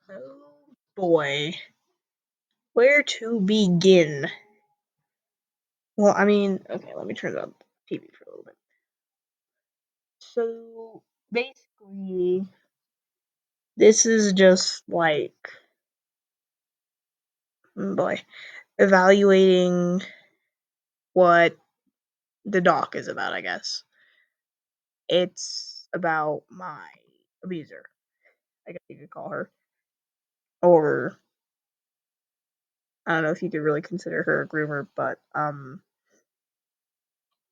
Oh boy, where to begin? Well, I mean, okay, let me turn up the TV for a little bit. So basically, this is just like, boy, evaluating what the doc is about, I guess. It's about my abuser, I guess you could call her. Or, I don't know if you could really consider her a groomer, but,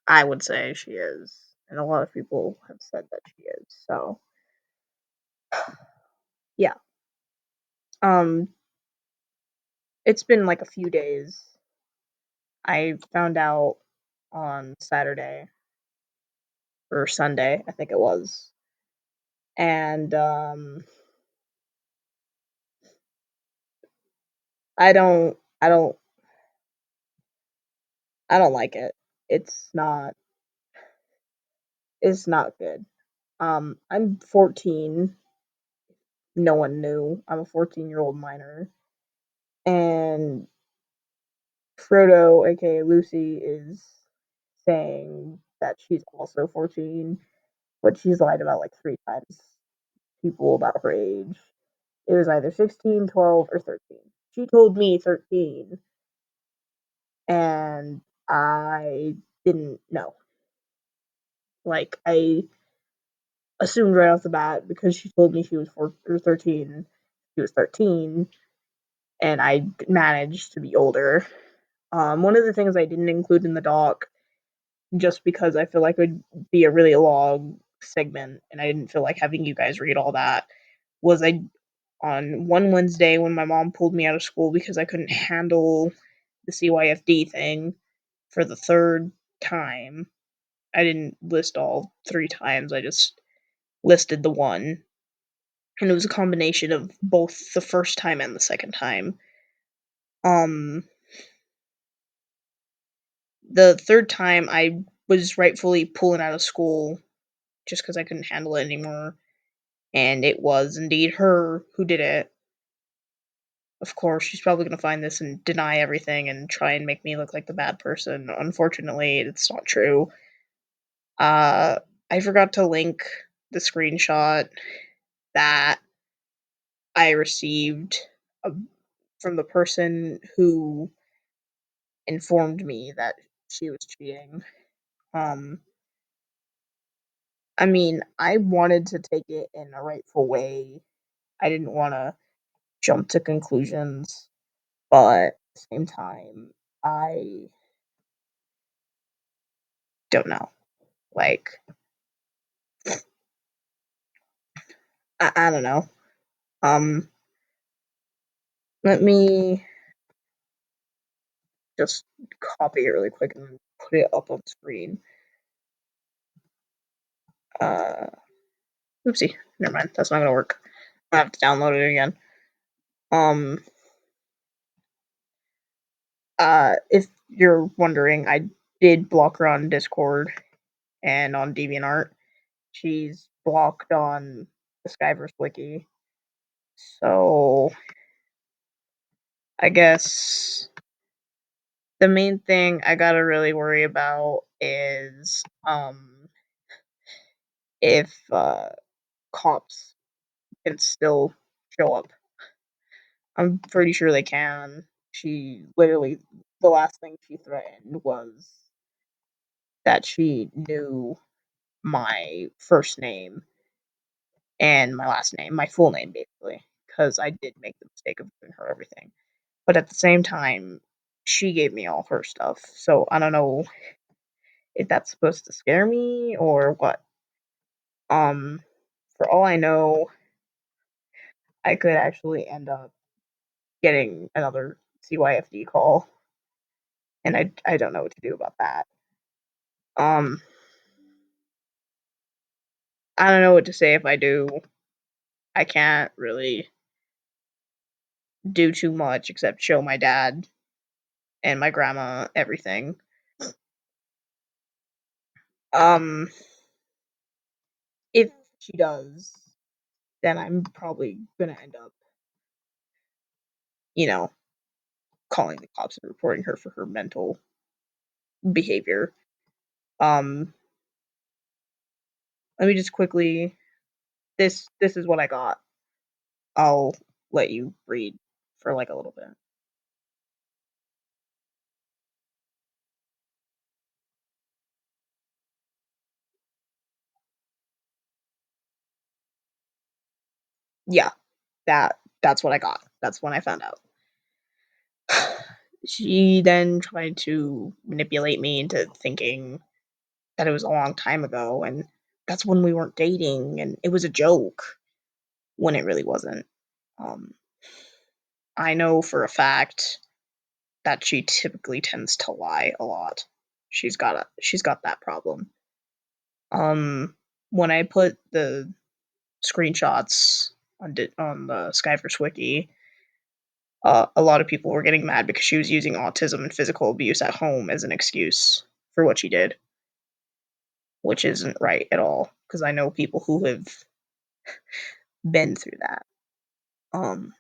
I would say she is. And a lot of people have said that she is, so, yeah. Um, it's been like a few days. I found out on Saturday or Sunday, I think it was. And I don't I don't I don't like it. It's not it's not good. I'm 14. No one knew. I'm a 14-year-old minor. And Frodo, aka Lucy, is saying that she's also 14, but she's lied about like 3 times people about her age. It was either 16, 12, or 13. She told me 13, and I didn't know. Like, I assumed right off the bat because she told me she was 4 or 13, she was 13, and I managed to be older. One of the things I didn't include in the doc, just because I feel like it would be a really long segment, and I didn't feel like having you guys read all that, was I on one Wednesday when my mom pulled me out of school because I couldn't handle the CYFD thing for the third time. I didn't list all 3 times, I just listed the one. And it was a combination of both the first time and the second time. Um, the third time I was rightfully pulling out of school just because I couldn't handle it anymore. And it was indeed her who did it. Of course, she's probably going to find this and deny everything and try and make me look like the bad person. Unfortunately, it's not true. Uh, I forgot to link the screenshot that I received uh, from the person who informed me that she was cheating. Um, I mean, I wanted to take it in a rightful way. I didn't want to jump to conclusions, but at the same time, I don't know. Like, I don't know. Um, let me just copy it really quick and put it up on screen. Uh, Oopsie, never mind. That's not gonna work. I have to download it again. Um, if you're wondering, I did block her on Discord and on DeviantArt. She's blocked on the Skyverse wiki. So I guess the main thing I gotta really worry about is if cops can still show up. I'm pretty sure they can. She literally, the last thing she threatened was that she knew my first name and my last name, my full name basically, because I did make the mistake of giving her everything. But at the same time, she gave me all her stuff. So I don't know if that's supposed to scare me or what. Um, for all I know, I could actually end up getting another CYFD call, and I don't know what to do about that. Um, I don't know what to say if I do. I can't really do too much except show my dad and my grandma everything. Um, if she does, then I'm probably gonna end up you know, calling the cops and reporting her for her mental behavior. Um, Let me just quickly this is what I got. I'll let you read for like a little bit. Yeah, that's what I got. That's when I found out. She then tried to manipulate me into thinking that it was a long time ago and that's when we weren't dating and it was a joke when it really wasn't. Um, I know for a fact that she typically tends to lie a lot. She's got that problem. Um, when I put the screenshots on the Skyverse wiki, a lot of people were getting mad because she was using autism and physical abuse at home as an excuse for what she did, which isn't right at all. Because I know people who have been through that. Um,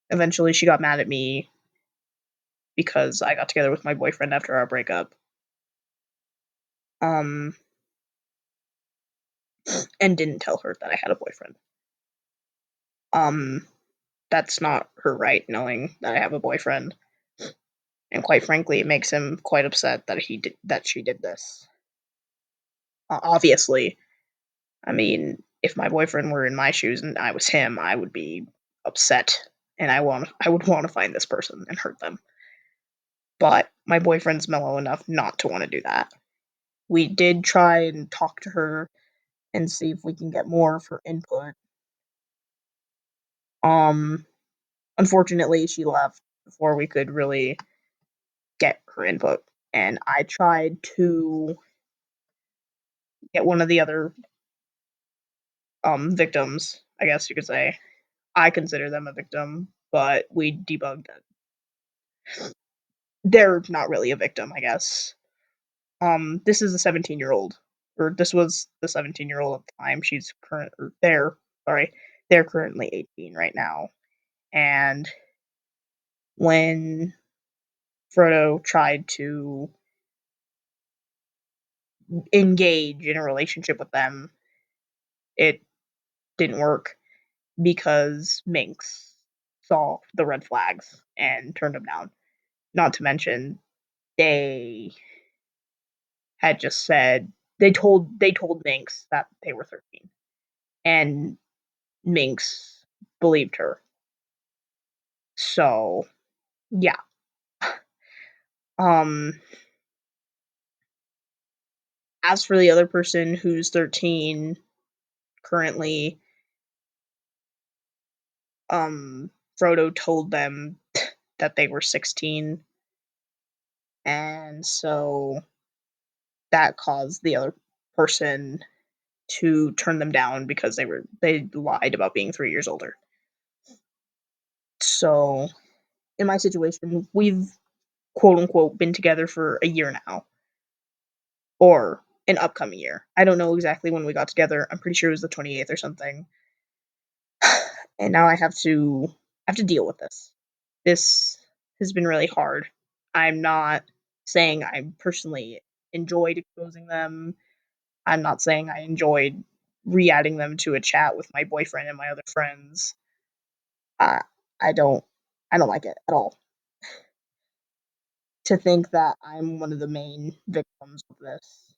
Eventually, she got mad at me because I got together with my boyfriend after our breakup. Um, and didn't tell her that I had a boyfriend. Um, that's not her right, knowing that I have a boyfriend. And quite frankly, it makes him quite upset that she did this. Obviously, I mean, if my boyfriend were in my shoes and I was him, I would be upset, and I would want to find this person and hurt them. But my boyfriend's mellow enough not to want to do that. We did try and talk to her and see if we can get more of her input. Um, Unfortunately, she left before we could really get her input, and I tried to get one of the other victims, I guess you could say. I consider them a victim, but we debugged that they're not really a victim, I guess. This is a 17-year-old, or this was the 17-year-old at the time. She's current, or they're currently 18 right now. And when Frodo tried to engage in a relationship with them, it didn't work because Minx saw the red flags and turned him down. Not to mention, they had just said they told Minx that they were 13, and Minx believed her. So yeah. Um, as for the other person who's 13 currently, Frodo told them that they were 16, and so that caused the other person to turn them down because they lied about being 3 years older. So in my situation, we've quote unquote been together for a year now, or an upcoming year. I don't know exactly when we got together. I'm pretty sure it was the 28th or something. And now I have to deal with this. This has been really hard. I'm not saying I personally enjoyed exposing them. I'm not saying I enjoyed re-adding them to a chat with my boyfriend and my other friends. Uh, I don't I don't like it at all. To think that I'm one of the main victims of this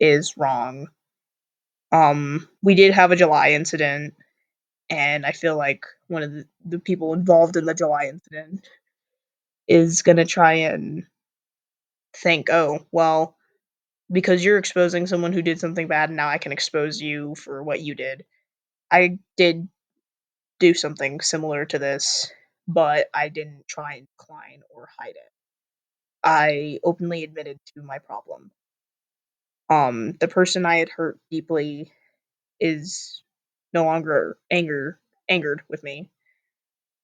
is wrong. We did have a July incident, and I feel like one of the people involved in the July incident is gonna try and think, oh, well, because you're exposing someone who did something bad, now I can expose you for what you did. I did do something similar to this, but I didn't try and decline or hide it. I openly admitted to my problem. The person I had hurt deeply is no longer angered with me.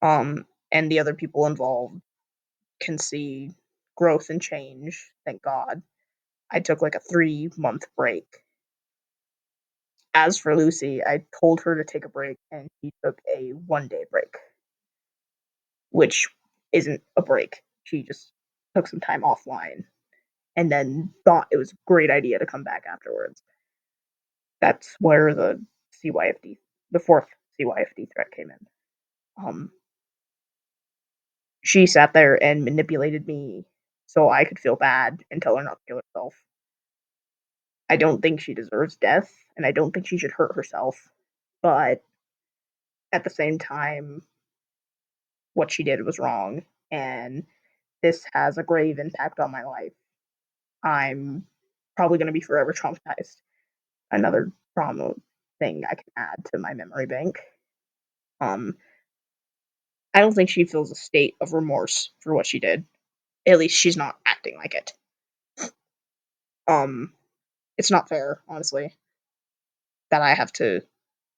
And the other people involved can see growth and change. Thank God. I took like a 3-month break As for Lucy, I told her to take a break, and she took a 1 day break, which isn't a break. She just took some time offline and then thought it was a great idea to come back afterwards. That's where CYFD, the fourth CYFD threat came in. Um, she sat there and manipulated me so I could feel bad and tell her not to kill herself. I don't think she deserves death, and I don't think she should hurt herself. But at the same time, what she did was wrong, and this has a grave impact on my life. I'm probably going to be forever traumatized. Another trauma thing I can add to my memory bank. Um, I don't think she feels a state of remorse for what she did. At least she's not acting like it. Um, it's not fair, honestly, that I have to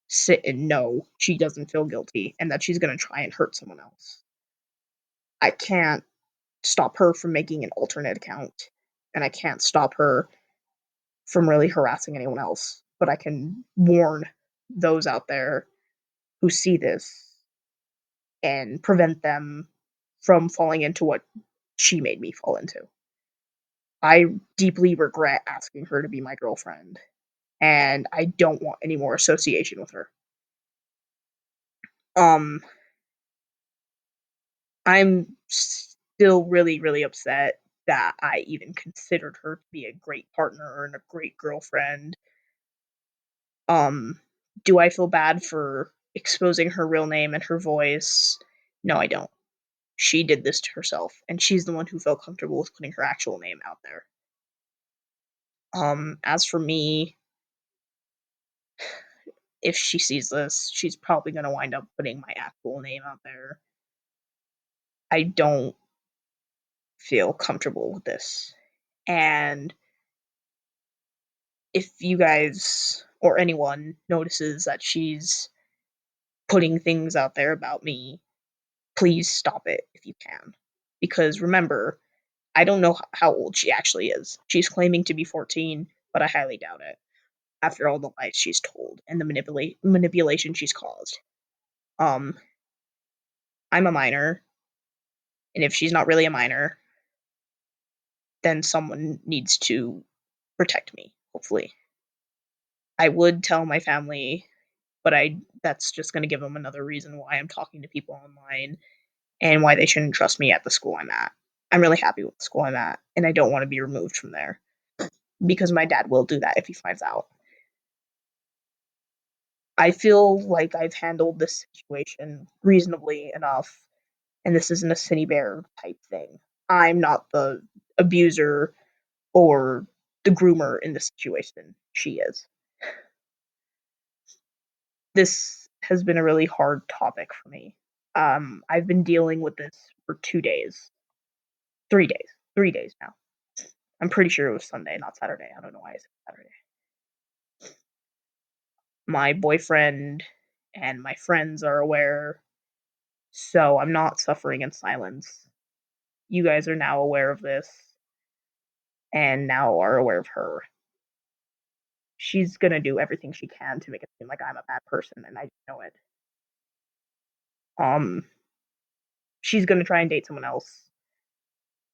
sit and know she doesn't feel guilty and that she's going to try and hurt someone else. I can't stop her from making an alternate account, and I can't stop her from really harassing anyone else, but I can warn those out there who see this and prevent them from falling into what she made me fall into. I deeply regret asking her to be my girlfriend, and I don't want any more association with her. Um, I'm still really, really upset that I even considered her to be a great partner and a great girlfriend. Um, do I feel bad for exposing her real name and her voice? No, I don't. She did this to herself, and she's the one who felt comfortable with putting her actual name out there. As for me, if she sees this, she's probably gonna wind up putting my actual name out there. I don't feel comfortable with this. And if you guys or anyone notices that she's putting things out there about me, please stop it if you can. Because remember, I don't know how old she actually is. She's claiming to be 14, but I highly doubt it after all the lies she's told and the manipulation she's caused. Um, I'm a minor, and if she's not really a minor, then someone needs to protect me, hopefully. I would tell my family, but I that's just going to give them another reason why I'm talking to people online and why they shouldn't trust me at the school I'm at. I'm really happy with the school I'm at, and I don't want to be removed from there because my dad will do that if he finds out. I feel like I've handled this situation reasonably enough, and this isn't a Cindy Bear type thing. I'm not the abuser or the groomer in this situation. She is. This has been a really hard topic for me. I've been dealing with this for 2 days, 3 days, 3 days now. I'm pretty sure it was Sunday, not Saturday. I don't know why I said Saturday. My boyfriend and my friends are aware, so I'm not suffering in silence. You guys are now aware of this and now are aware of her. She's gonna do everything she can to make it seem like I'm a bad person, and I know it. Um, she's gonna try and date someone else,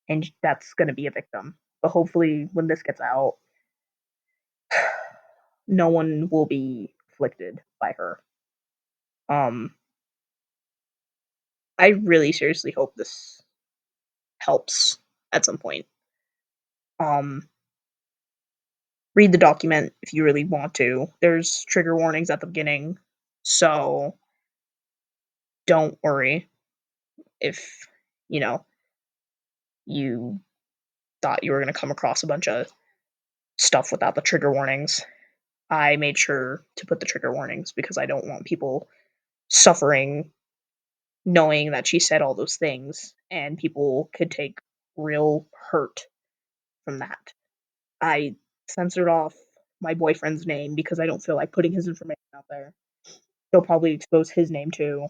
and that's gonna be a victim. But hopefully, when this gets out, no one will be afflicted by her. Um, I really seriously hope this helps at some point. Um, read the document if you really want to. There's trigger warnings at the beginning, so don't worry if you know you thought you were going to come across a bunch of stuff without the trigger warnings. I made sure to put the trigger warnings because I don't want people suffering knowing that she said all those things and people could take real hurt from that. I censored off my boyfriend's name because I don't feel like putting his information out there. He'll probably expose his name too,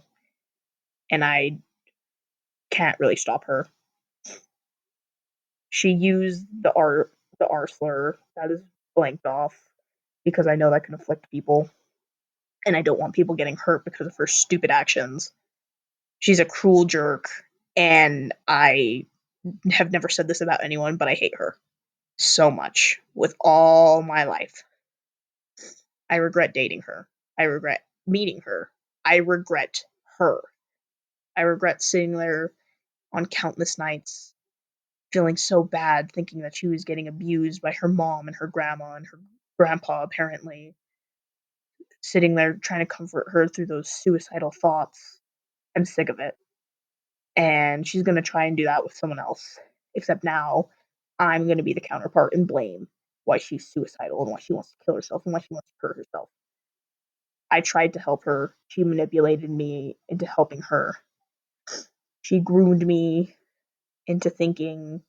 and I can't really stop her. She used the R slur that is blanked off because I know that can afflict people, and I don't want people getting hurt because of her stupid actions. She's a cruel jerk, and I have never said this about anyone, but I hate her so much with all my life. I regret dating her. I regret meeting her. I regret her. I regret sitting there on countless nights feeling so bad thinking that she was getting abused by her mom and her grandma and her grandpa, apparently. Sitting there trying to comfort her through those suicidal thoughts. I'm sick of it. And she's going to try and do that with someone else. Except now, I'm going to be the counterpart and blame why she's suicidal and why she wants to kill herself and why she wants to hurt herself. I tried to help her. She manipulated me into helping her. She groomed me into thinking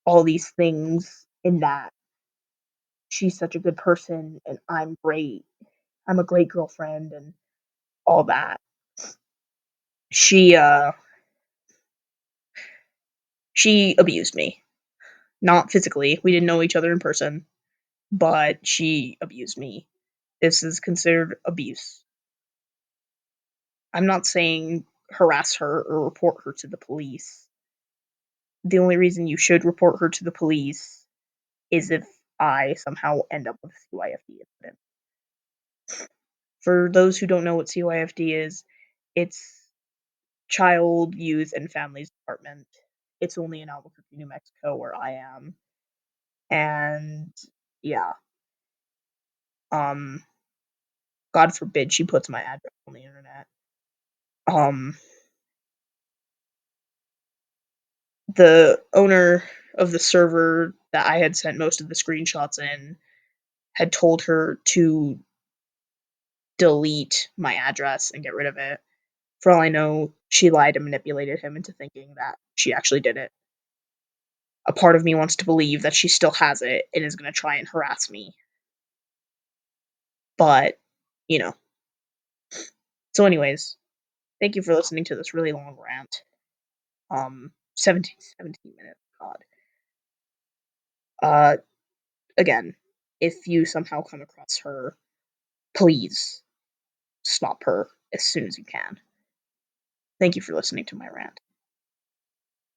all these things in that she's such a good person and I'm great. I'm a great girlfriend and all that. She she abused me. Not physically. We didn't know each other in person, but she abused me. This is considered abuse. I'm not saying harass her or report her to the police. The only reason you should report her to the police is if I somehow end up with a CYFD incident. For those who don't know what CYFD is, it's Child, Youth, and Families Department. It's only in Albuquerque, New Mexico, where I am. And yeah, um, God forbid she puts my address on the internet. Um, the owner of the server that I had sent most of the screenshots in had told her to delete my address and get rid of it. For all I know, she lied and manipulated him into thinking that she actually did it. A part of me wants to believe that she still has it and is going to try and harass me. But, you know. So, anyways, thank you for listening to this really long rant. 17 minutes. God. Uh, again, if you somehow come across her, please stop her as soon as you can. Thank you for listening to my rant.